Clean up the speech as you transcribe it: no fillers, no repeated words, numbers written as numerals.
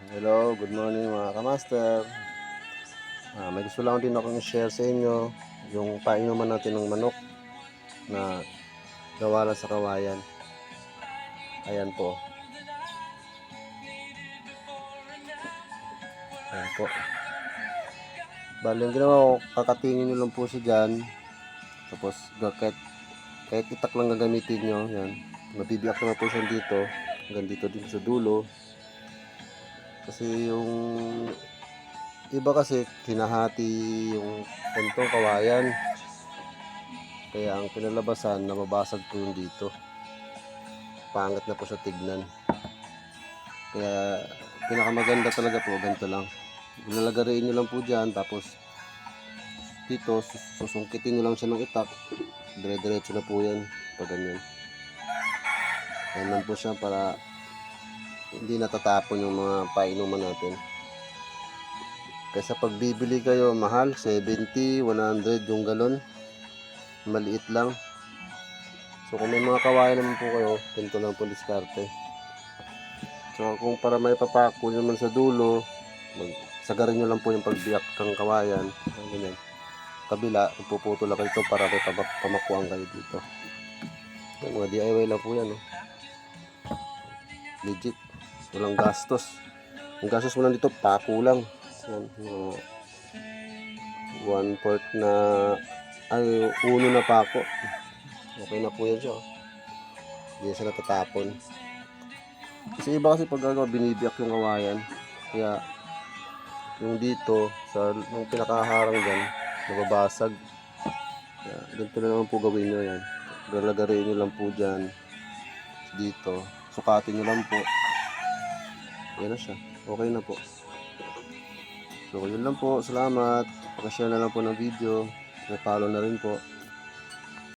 Hello, good morning mga kamaster. May gusto lang din akong share sa inyo yung painuman natin ng manok na gawa lang sa kawayan. Ayan po. Ayan po. Bali, ang ginawa ko, kakatingin nyo lang po siya dyan. Tapos, kahit itak lang gagamitin nyo. Ayan. Mabibiyak naman po siya dito. Hanggang dito din sa dulo. Kasi yung iba kasi hinahati yung kantong kawayan. Kaya ang pinalabasan, nababasag po yung dito. Pangit na po sa tignan. Kaya pinakamaganda talaga po ganito lang, ilalagarin nyo lang po dyan, tapos dito susungkitin nyo lang siya ng itak, dire-diretso na po yan pag ganyan. Yan lang po siya para hindi natatapon yung mga painuman natin. Kaysa pag bibili kayo mahal, 70, 100 yung galon, maliit lang. So kung may mga kawayan naman po kayo, ganito lang po diskarte. So kung para may papako naman sa dulo, sagarin nyo lang po yung pagbiyak ng kawayan. Ganyan. Kabila, puputol lang ito para may pamakuan kayo dito. Yung mga DIY lang po yan. Legit. Walang gastos. Ang gastos mo lang dito, pako lang. Yan. 1/4 na, ay, uno na pako. Okay na po yan siya. Hindi siya natatapon. Kasi iba kasi pag binibiyak yung kawayan. Kaya yung dito sa yung pinakaharang dyan nababasag. Ganito na naman po gawin nyo yan. Galagarin nyo lang po dyan dito, sukatin nyo lang po, yan na siya, okay na po. So yun lang po, salamat, pakishare na lang po ng video, may follow na rin po.